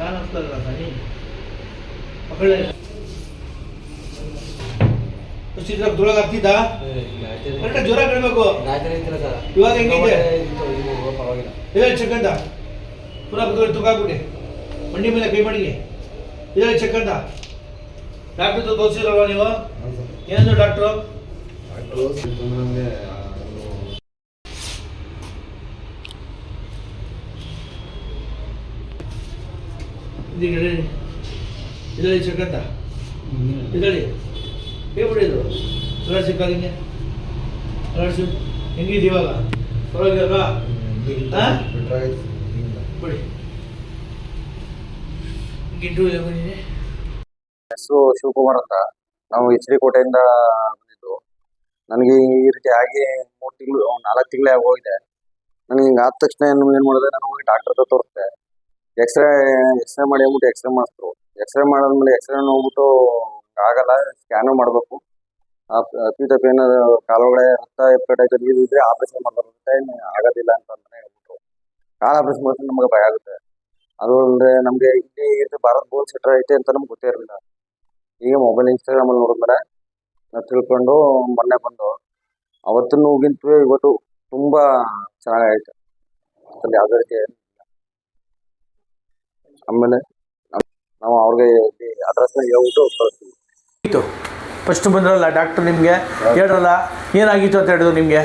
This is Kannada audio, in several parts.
ಜ್ವರ ಕಡಿಬೇಕು ಇವಾಗ ಹೆಂಗಿದೆ ಚೆಕ್ ಅಂತ ಪುನಃ ತುಗಾಕ್ಬಿಡಿ ಮಂಡಿ ಮೇಲೆ ಕೈ ಮಾಡಿ ಇದರಲ್ಲಿ ಚೆಕ್ ಅಂತ ಡಾಕ್ಟರ್ ತೋರಿಸಿದ್ರಲ್ವ ನೀವು ಏನು ಡಾಕ್ಟ್ರು ಇದರಲ್ಲಿ ಚೆಕ್ ಅಂತ ಇದರಲ್ಲಿ ಹೇಳ್ಬಿಡಿದ್ರು ಕಲರ್ ಸಿಕ್ಕ ಹಿಂಗೆ ಕಲರ್ಸು ಹೆಂಗಿದೆ ಇವಾಗ ಪರವಾಗಿಲ್ವಾ ಬಿಡಿ ಗಿಂಟು ಬಂದಿದೆ. ಹೆಸರು ಶಿವಕುಮಾರ್ ಅಂತ. ನಾವು ಎಚ್ ಡಿ ಕೋಟೆಯಿಂದ ಬಂದಿದ್ದು. ನನಗೆ ಈ ರೀತಿ ಆಗಿ 3 ತಿಂಗಳು 4 ತಿಂಗಳೇ ಆಗೋಗಿದೆ. ನನಗೆ ಹಿಂಗೆ ಆದ ತಕ್ಷಣ ಏನು ಮಾಡಿದೆ, ನಾನು ಹೋಗಿ ಡಾಕ್ಟರ್ ಹತ್ರ ತೋರಿಸ್ದೆ. ಎಕ್ಸ್ರೇ ಮಾಡಿ ಅಂದ್ಬಿಟ್ಟು ಎಕ್ಸ್ರೇ ಮಾಡಿಸ್ರು. ಎಕ್ಸ್ರೇ ಮಾಡಾದ್ಮೇಲೆ ಎಕ್ಸ್ರೇ ನೋಡ್ಬಿಟ್ಟು ಆಗಲ್ಲ, ಸ್ಕ್ಯಾನು ಮಾಡಬೇಕು, ಅಪ್ಪಿತಪ್ಪಿ ಏನಾದ್ರು ಕಾಲೊಳಗಡೆ ರಕ್ತ ಎಪ್ಪೇಟಾಯ್ತು ಇದ್ರೆ ಆಪರೇಷನ್ ಮಾಡಬೇಕಾಗುತ್ತೆ, ಆಗೋದಿಲ್ಲ ಅಂತ ಹೇಳ್ಬಿಟ್ರು. ಕಾಲು ಆಪರೇಷನ್ ಮಾಡಿದ್ರೆ ನಮಗೆ ಭಯ ಆಗುತ್ತೆ. ಅದು ಅಂದರೆ ನಮಗೆ ಇಲ್ಲಿ ಭಾರತ್ ಬೋನ್ ಸೆಂಟರ್ ಐತೆ ಅಂತ ನಮ್ಗೆ ಗೊತ್ತೇ ಇರಲಿಲ್ಲ. ಈಗ ಮೊಬೈಲ್ ಇನ್ಸ್ಟಾಗ್ರಾಮಲ್ಲಿ ನೋಡಿದ್ಮೇಲೆ ನಾವು ತಿಳ್ಕೊಂಡು ಮೊನ್ನೆ ಬಂದು ಅವತ್ತಿನ ಹೋಗಿಂತೂ ಇವತ್ತು ತುಂಬ ಚೆನ್ನಾಗೈತೆ. ಅದ್ರಲ್ಲಿ ಯಾವುದೇ ರೀತಿ ಆಮೇಲೆ ನಾವು ಅವ್ರಿಗೆ ಅಡ್ರೆಸ್ನ ಹೇಳ್ಬಿಟ್ಟು ಕಳಿಸ್ತೀವಿ. ಫಸ್ಟ್ ಬಂದ್ರಲ್ಲ ಡಾಕ್ಟರ್ ನಿಮಗೆ ಹೇಳ್ರಲ್ಲ ಏನಾಗಿತ್ತು ಅಂತ ಹೇಳಿದ್ರು ನಿಮಗೆ?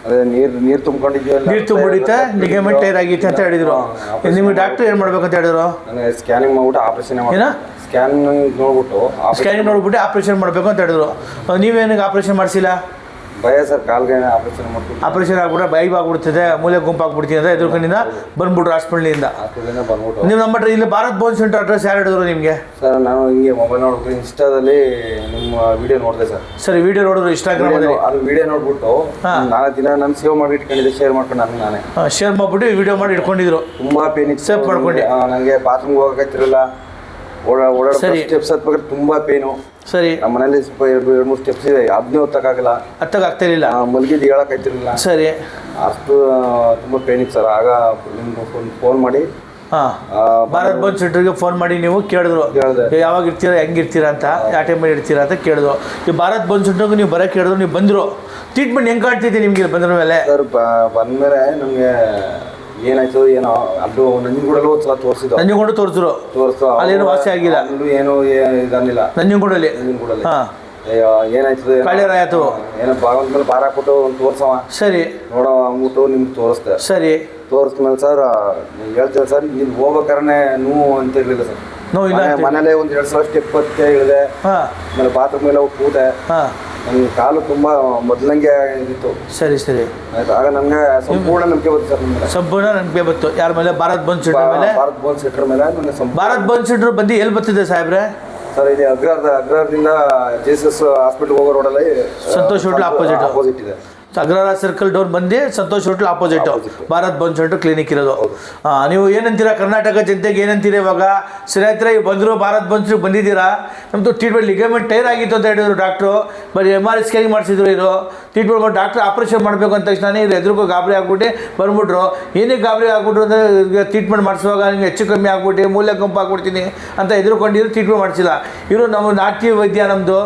ಅದೇ ನೀರು ತುಂಬಿಕೊಂಡಿದ್ವಿ, ನೀರು ತುಂಬಿಡುತ್ತೆ, ಲಿಗಮೆಂಟ್ ಟೈರ್ ಆಗಿತ್ತು ಅಂತ ಹೇಳಿದ್ರು. ನಿಮಗೆ ಡಾಕ್ಟರ್ ಏನು ಮಾಡ್ಬೇಕಂತ ಹೇಳಿದ್ರು? ನನಗೆ ಸ್ಕ್ಯಾನಿಂಗ್ ಮಾಡ್ಬಿಟ್ಟು ಆಪರೇಷನ್ ಸ್ಕ್ಯಾನಿಂಗ್ ನೋಡ್ಬಿಟ್ಟು ಆಪರೇಷನ್ ಮಾಡಬೇಕು ಅಂತ ಹೇಳಿದ್ರು. ನೀವೇನಿಗೆ ಆಪರೇಷನ್ ಮಾಡಿಸಿಲ್ಲ? ಭಯ ಸರ್, ಕಾಲ್ಗೆ ಆಪರೇಷನ್ ಮಾಡ್ಬಿಟ್ಟು ಆಪರೇಷನ್ ಆಗ್ಬಿಟ್ರೆ ಭಯ ಆಗ್ಬಿಡ್ತದೆ, ಮೂಲೆ ಗುಂಪು ಆಗ್ಬಿಡ್ತೀನಿ ಅಂತ ಎದುರುಕಂಡಿಂದ ಬಂದ್ಬಿಟ್ರು ಹಾಸ್ಪಿಟ್ಲಿಂದ. ನೀವು ನಮ್ಮ ಹತ್ರ ಇಲ್ಲಿ ಭಾರತ್ ಬೋನ್ ಸೆಂಟರ್ ಅಡ್ರೆಸ್ ಯಾರು ಹೇಳಿದ್ರು ನಿಮಗೆ? ಸರ್ ನಾನು ಹಿಂಗೆ ಮೊಬೈಲ್ ನೋಡ್ಬಿಟ್ಟು ಇನ್ಸ್ಟಾದಲ್ಲಿ ನಿಮ್ಮ ವಿಡಿಯೋ ನೋಡಿದೆ ಸರ್. ಸರಿ, ವಿಡಿಯೋ ನೋಡಿದ್ರು ಇನ್ಸ್ಟಾಗ್ರಾಮಲ್ಲಿ? ಅದು ವಿಡಿಯೋ ನೋಡ್ಬಿಟ್ಟು 4 ದಿನ ನಾನು ಸೇವ್ ಮಾಡಿ ಇಟ್ಕೊಂಡಿದ್ದೆ, ಶೇರ್ ಮಾಡ್ಕೊಂಡು ನಾನೇ ಶೇರ್ ಮಾಡ್ಬಿಟ್ಟು ವಿಡಿಯೋ ಮಾಡಿ ಇಟ್ಕೊಂಡಿದ್ರು. ತುಂಬಾ ಪೇನ್ ಇತ್ತು, ಸೇವ್ ಮಾಡ್ಕೊಂಡು. ನನಗೆ ಬಾತ್ರೂಮ್ಗೆ ಹೋಗಕ್ಕಾಗ್ತಿರಲಿಲ್ಲ, ಓಡಾಡೋ ಸ್ಟೆಪ್ಸ್ ಹತ್ಬೇಕಾದ್ರೆ ತುಂಬಾ ಪೇನು. ಸರಿ, ನಮ್ಮ ಮನೇಲಿ ಸ್ವಲ್ಪ 2-3 ಸ್ಟೆಪ್ಸ್ ಇದೆ, ಅದನ್ನೇ ಹತ್ತಕ್ಕಾಗ್ತಾ ಇರಲಿಲ್ಲ, ಮಲಗಿದ್ದು ಹೇಳಕ್ಕಾಗ್ತಿರ್ಲಿಲ್ಲ. ಸರಿ, ಅಷ್ಟು ತುಂಬಾ ಪೇನ್ ಇತ್ತು ಸರ್. ಆಗ ನಿಮ್ಗೆ ಫೋನ್ ಮಾಡಿ ಭಾರತ್ ಬೋನ್ ಸೆಂಟರ್ಗೆ ಫೋನ್ ಮಾಡಿ ನೀವು ಕೇಳಿದ್ರು ಯಾವಾಗ ಇರ್ತೀರಾ, ಹೆಂಗಿರ್ತೀರಾ ಅಂತ, ಯಾವ ಟೈಮಲ್ಲಿ ಇರ್ತೀರಾ ಅಂತ ಕೇಳಿದ್ರು. ಈ ಭಾರತ್ ಬೋನ್ ಸೆಂಟರ್ಗೆ ನೀವು ಬರೋಕ್ಕೆ ಕೇಳಿದ್ರು, ನೀವು ಬಂದರು. ಟ್ರೀಟ್ಮೆಂಟ್ ಹೆಂಗೆ ಕಾಣ್ತಿದ್ದೆ ನಿಮಗೆ ಬಂದ್ರ ಮೇಲೆ? ಸರ್ ಬಂದಮೇಲೆ ನಮಗೆ ಏನಾಯ್ತು ಏನೋ ಅದು ನಂಜನಗೂಡಲ್ಲಿ ಒಂದ್ಸಲ ತೋರಿಸಿದ್ದು. ನಂಜನಗೂಡು ತೋರಿಸಿದ್ರು, ಅಲ್ಲೇನು ವಾಸಿ ಆಗಿಲ್ಲ, ಏನು ಇದನ್ನಿಲ್ಲ. ನಂಜನಗೂಡಲ್ಲಿ ಏನಾಯ್ತದೆ ಕಾಳೇರ ಆಯ್ತು, ಏನೋ ಭಾಗವತ ಭಾರ ಕೊಟ್ಟು ಒಂದು ತೋರ್ಸವ. ಸರಿ, ನೋಡೋ ಅಂದ್ಬಿಟ್ಟು ನಿಮ್ಗೆ ತೋರಿಸ್ದೆ. ಸರಿ, ತೋರಿಸ್ಮೇಲೆ ಸರ್ ಹೇಳ್ತೇವೆ ಸರ್, ನೀನು ಹೋಗ್ಬೇಕಾರೆ ನೋವು ಅಂತ ಇರಲಿಲ್ಲ ಸರ್. ಮನೇಲೆ 1-2 ಸಲ ಸ್ಟೆಪ್ ಹತ್ತೆ ಇಳಿದೆ, ಆಮೇಲೆ ಬಾತ್ರೂಮ್ ಮೇಲೆ ಹೋಗಿ ಕೂತೆ. ನನ್ನ ಕಾಲು ತುಂಬಾ ಮೊದಲಂಗೆ ಇತ್ತು. ಸರಿ ಸರಿ ಆಯ್ತು. ಆಗ ನನಗೆ ಸಂಪೂರ್ಣ ನಂಬಿಕೆ ಬಂತು ಸರ್. ನಿಮಗೆ ಸಂಪೂರ್ಣ ನಂಬಿಕೆ ಬಂತು ಯಾರ ಮೇಲೆ? ಭಾರತ್ ಬೋನ್ ಸೆಂಟರ್ ಮೇಲೆ. ಭಾರತ್ ಬೋನ್ ಸೆಂಟರ್ ಮೇಲೆ ನನಗೆ ಭಾರತ್ ಬೋನ್ ಸೆಂಟರ್ ಬಂದು ಎಲ್ಲಿ ಬರ್ತಿದೆ ಸಾಹೇಬ್ರೆ? ಸರ್ ಇದು ಅಗ್ರಹಾರದಿಂದ ಜೆಎಸ್ಎಸ್ ಹಾಸ್ಪಿಟಲ್ ಹೋಗೋ ರೋಡಲ್ಲಿ ಸಂತೋಷ್ ಹೋಟೆಲ್ ಅಪೋಸಿಟ್ ಇದೆ. ಅಗ್ರಹಾರ ಸರ್ಕಲ್ ಡೋರ್ ಬಂದು ಸಂತೋಷ್ ಹೋಟೆಲ್ ಆಪೋಸಿಟ್ ಭಾರತ್ ಬೋನ್ ಸೆಂಟರ್ ಕ್ಲಿನಿಕ್ ಇರೋದು. ನೀವು ಏನಂತೀರಾ ಕರ್ನಾಟಕ ಜನತೆಗೆ ಏನಂತೀರಾ ಇವಾಗ? ಸ್ನೇಹಿತರೆ ಬಂದರು, ಭಾರತ್ ಬೋನ್ ಸೆಂಟರ್ ಬಂದಿದ್ದೀರಾ, ನಮ್ಮದು ಟ್ರೀಟ್ಮೆಂಟ್ ಲಿಗಮೆಂಟ್ ಟೈರ್ ಆಗಿತ್ತು ಅಂತ ಹೇಳಿದ್ರು ಡಾಕ್ಟ್ರು. ಬರೀ MRI ಸ್ಕ್ಯಾನಿಂಗ್ ಮಾಡಿಸಿದ್ರು. ಇದು ಟ್ರೀಟ್ಮೆಂಟ್ ಮಾಡಿ ಡಾಕ್ಟ್ರ್ ಆಪ್ರೇಷನ್ ಮಾಡಬೇಕು ಅಂದ ತಕ್ಷಣ ಇವ್ರು ಎದುರಿಗೂ ಗಾಬರಿ ಆಗ್ಬಿಟ್ಟು ಬಂದ್ಬಿಟ್ರು. ಏನಕ್ಕೆ ಗಾಬರಿ ಆಗ್ಬಿಟ್ರು ಅಂದರೆ ಟ್ರೀಟ್ಮೆಂಟ್ ಮಾಡಿಸುವಾಗ ನಿಮ್ಗೆ ಹೆಚ್ಚು ಕಮ್ಮಿ ಆಗ್ಬಿಟ್ಟು ಮೂಲೆ ಗುಂಪು ಆಗ್ಬಿಡ್ತೀನಿ ಅಂತ ಎದುರುಕೊಂಡಿದ್ರು. ಟ್ರೀಟ್ಮೆಂಟ್ ಮಾಡಿಸಿಲ್ಲ ಇವರು. ನಮ್ಮ ನಾಟಿ ವೈದ್ಯ ನಮ್ಮದು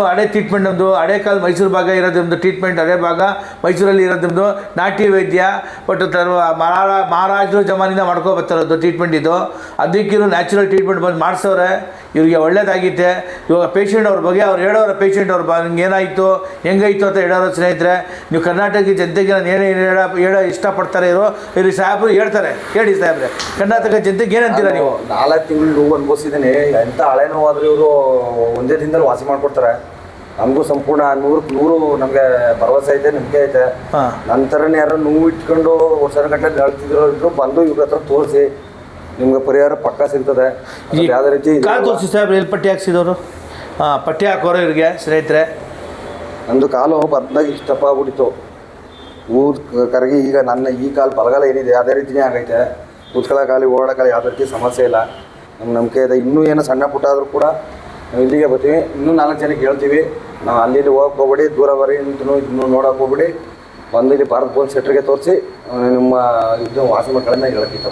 ಹಳೆ ಟ್ರೀಟ್ಮೆಂಟ್, ನಮ್ಮದು ಹಳೆ ಕಾಲ ಮೈಸೂರು ಭಾಗ ಇರೋದು ನಮ್ಮದು ಟ್ರೀಟ್ಮೆಂಟ್, ಅದೇ ಭಾಗ ಮೈಸೂರಲ್ಲಿ ಇರೋದು ನಾಟಿ ವೈದ್ಯ. ಬಟ್ ಮಹಾರಾಜರು ಜಮಾನಿಂದ ಮಾಡ್ಕೊಬರ್ತಾರದು ಟ್ರೀಟ್ಮೆಂಟ್. ಇದು ಅದಕ್ಕಿರೋ ನ್ಯಾಚುರಲ್ ಟ್ರೀಟ್ಮೆಂಟ್ ಬಂದು ಮಾಡಿಸೋರೆ. ಇವ್ರಿಗೆ ಒಳ್ಳೇದಾಗಿತ್ತೆ. ಇವಾಗ ಪೇಷಂಟ್ ಅವ್ರ ಬಗ್ಗೆ ಅವ್ರು ಹೇಳೋರ, ಪೇಷಂಟ್ ಅವ್ರ ನಿಮ್ಗೆ ಏನಾಯಿತು ಹೆಂಗಾಯಿತು ಅಂತ ಹೇಳೋರು. ಸ್ನೇಹಿತರೆ, ನೀವು ಕರ್ನಾಟಕ ಜನತೆಗೆ ನಾನು ಹೇಳೋ ಇಷ್ಟಪಡ್ತಾರೆ ಇವರು ಸಾಹೇಬರು ಹೇಳ್ತಾರೆ. ಹೇಳಿ ಸಾಹೇಬ್ರೆ, ಕರ್ನಾಟಕ ಜನತೆಗೆ ಏನಂತೀರ ನೀವು? 4 ತಿಂಗಳು ನೋವು ಅನುಭವಿಸಿದ್ದೀನಿ. ಎಂಥ ಹಳೆ ನೋವಾದರೂ ಇವರು ಒಂದೇ ದಿನದಲ್ಲಿ ವಾಸಿ ಮಾಡಿಕೊಡ್ತಾರೆ. ನಮಗೂ ಸಂಪೂರ್ಣ 100% ನಮಗೆ ಭರವಸೆ ಐತೆ, ನಂಬಿಕೆ ಐತೆ. ನಂತರನೇ ಯಾರು ನೋವು ಇಟ್ಕೊಂಡು ವರ್ಷಗಟ್ಟಲೆ ಹೇಳ್ತಿದ್ರು ಬಂದು ಇವ್ರ ಹತ್ರ ತೋರಿಸಿ ನಿಮ್ಗೆ ಪರಿಹಾರ ಪಕ್ಕ ಸಿಗ್ತದೆ. ಯಾವುದೇ ರೀತಿ ಕಾಲು ತೋರಿಸಿ ಸಾಹೇಬ್ರೆ, ಎಲ್ಲಿ ಪಟ್ಟಿ ಹಾಕ್ಸಿದವರು? ಪಟ್ಟಿ ಹಾಕೋರು ಇವ್ರಿಗೆ. ಸ್ನೇಹಿತರೆ, ನಂದು ಕಾಲು ಬರ್ದಾಗ ಇಷ್ಟಪ್ಪ ಆಗ್ಬಿಟ್ಟಿತ್ತು, ಕರಗಿ. ಈಗ ನನ್ನ ಈ ಕಾಲು ಬಲಗಾಲ ಏನಿದೆ ಅದೇ ರೀತಿಯೇ ಆಗೈತೆ. ಕೂತ್ಕೊಳ್ಳೋ ಕಾಲಿ ಓಡಾಡೋ ಯಾವುದೇ ರೀತಿ ಸಮಸ್ಯೆ ಇಲ್ಲ. ನಮ್ಗೆ ನಂಬಿಕೆ ಇದೆ. ಇನ್ನೂ ಏನೋ ಸಣ್ಣ ಪುಟ್ಟ ಆದರೂ ಕೂಡ ನಾವು ಇಲ್ಲಿಗೆ ಬರ್ತೀವಿ. ಇನ್ನೂ 4 ಜನಕ್ಕೆ ಹೇಳ್ತೀವಿ, ನಾವು ಅಲ್ಲಿ ಹೋಗಕ್ಕೆ ಹೋಗ್ಬೇಡಿ, ದೂರ ಬರೀ ಇದನ್ನು ನೋಡೋಕೆ ಹೋಗ್ಬೇಡಿ, ಬಂದು ಇಲ್ಲಿ ಭಾರತ್ ಬೋನ್ ಸೆಂಟರ್ಗೆ ತೋರಿಸಿ ನಿಮ್ಮ ಇದು ವಾಸಿ ಮಕ್ಕಳನ್ನ ಹೇಳಕ್ಕಿತ್ತು.